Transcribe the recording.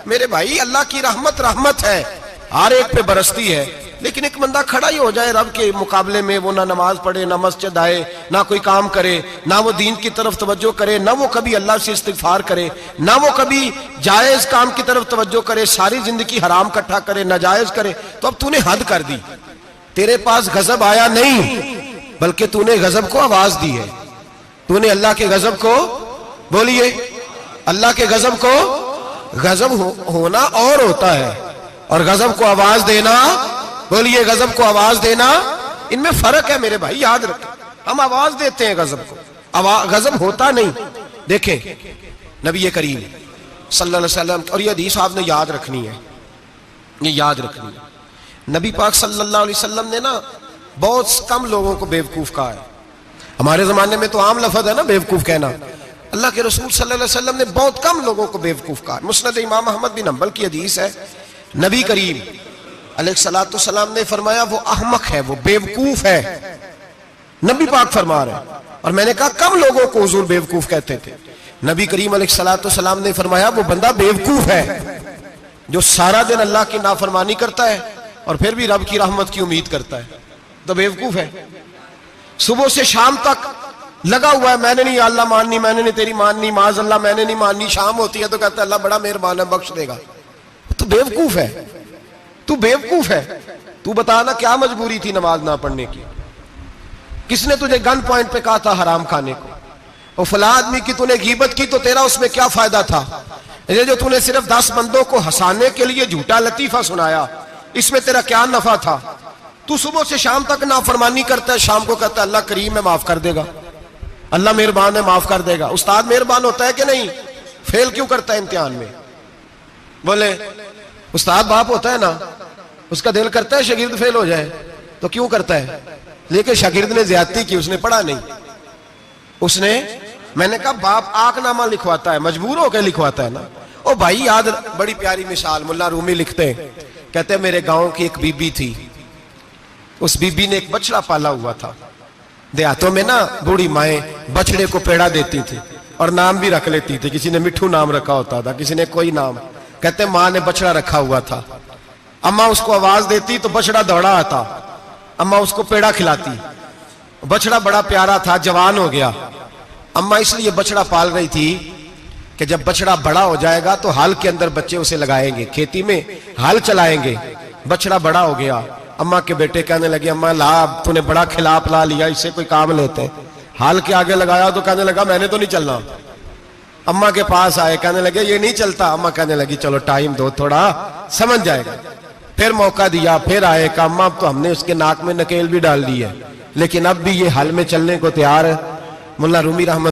मेरे भाई अल्लाह की रहमत रहमत है, हर एक पे बरसती है, लेकिन एक बंदा खड़ा ही हो जाए रब के मुकाबले में, वो ना नमाज पढ़े, ना मस्जिद आए, ना कोई काम करे, ना वो दीन की तरफ तवज्जो करे, ना वो कभी अल्लाह से इस्तिगफार करे, ना वो कभी जायज काम की तरफ तवज्जो करे, सारी जिंदगी हराम इकट्ठा करे, नाजायज करे, तो अब तूने हद कर दी। तेरे पास गजब आया नहीं, बल्कि तूने गजब को आवाज दी है। तूने अल्लाह के गजब को, बोलिए, अल्लाह के गजब को, गजब होना और होता है, और गजब को आवाज देना, बोलिए, गजब को आवाज देना, इनमें फर्क है मेरे भाई, याद रखें। हम आवाज देते हैं गजब को, गजब होता नहीं। देखें नबी करीम सल्लल्लाहु अलैहि वसल्लम, और ये हदीस आपने याद रखनी है, ये याद रखनी है। नबी पाक सल्लल्लाहु अलैहि वसल्लम ने ना बहुत कम लोगों को बेवकूफ कहा है। हमारे जमाने में तो आम लफ्ज है ना बेवकूफ कहना। अल्लाह के रसूल सल्लल्लाहु अलैहि वसल्लम ने बहुत कम लोगों को बेवकूफ कहा। मुस्नद इमाम अहमद बिन हंबल की हदीस है, नबी करीम अलैहिस्सलातु वस्सलाम ने फरमाया वो अहमक है, वो बेवकूफ है। नबी पाक फरमा रहे हैं, और मैंने कहा कम लोगों को हुजूर बेवकूफ कहते थे। नबी करीम अलैहिस्सलातु वस्सलाम ने फरमाया वो बंदा बेवकूफ है जो सारा दिन अल्लाह की नाफरमानी करता है और फिर भी रब की रहमत की उम्मीद करता है, तो बेवकूफ है। सुबह से शाम तक लगा हुआ है, मैंने नहीं अल्लाह माननी, मैंने नहीं तेरी माननी, माज अल्लाह मैंने नहीं माननी। शाम होती है तो कहता है अल्लाह बड़ा मेहरबान है, बख्श देगा। तो बेवकूफ है, तू बेवकूफ है। तू बता ना क्या मजबूरी थी नमाज ना पढ़ने की? किसने तुझे गन पॉइंट पे कहा था हराम खाने को? और फला आदमी की तूने गीबत की तो तेरा उसमें क्या फायदा था? ये जो तूने सिर्फ 10 बंदों को हंसाने के लिए झूठा लतीफा सुनाया, इसमें तेरा क्या नफा था? तू सुबह से शाम तक नाफरमानी करता है, शाम को कहता है अल्लाह करीम है माफ कर देगा, अल्लाह मेहरबान है माफ कर देगा। उस्ताद मेहरबान होता है कि नहीं? फेल क्यों करता है इम्तिहान में? बोले उस्ताद बाप होता है ना, उसका दिल करता है शागिर्द फेल हो जाए, तो क्यों करता है? लेकिन शागिर्द ने ज्यादती की, उसने पढ़ा नहीं, उसने, मैंने कहा बाप आंकनामा लिखवाता है, मजबूर होकर लिखवाता है ना। ओ भाई याद, बड़ी प्यारी मिसाल मुल्ला रूमी लिखते हैं, कहते हैं मेरे गांव की एक बीबी थी, उस बीबी ने एक बछड़ा पाला हुआ था। देहातों में ना बूढ़ी माएं बछड़े को पेड़ा देती थी और नाम भी रख लेती थी, किसी ने मिठू नाम रखा होता था, किसी ने कोई नाम। कहते माँ ने बछड़ा रखा हुआ था, अम्मा उसको आवाज देती तो बछड़ा दौड़ा आता, अम्मा उसको पेड़ा खिलाती। बछड़ा बड़ा प्यारा था, जवान हो गया। अम्मा इसलिए बछड़ा पाल रही थी कि जब बछड़ा बड़ा हो जाएगा तो हल के अंदर बच्चे उसे लगाएंगे, खेती में हल चलाएंगे। बछड़ा बड़ा हो गया, अम्मा के बेटे कहने लगे अम्मा ला, तूने बड़ा खिला पिला लिया, इससे कोई काम लेते हैं। हाल के आगे लगाया तो कहने लगा मैंने तो नहीं चलना। अम्मा के पास आए, कहने लगे ये नहीं चलता। अम्मा कहने लगी चलो टाइम दो थोड़ा, समझ जाएगा। फिर मौका दिया, फिर आए, कहा अम्मा अब तो हमने उसके नाक में नकेल भी डाल दी है, लेकिन अब भी ये हल में चलने को तैयार है। मुल्ला रूमी रहमत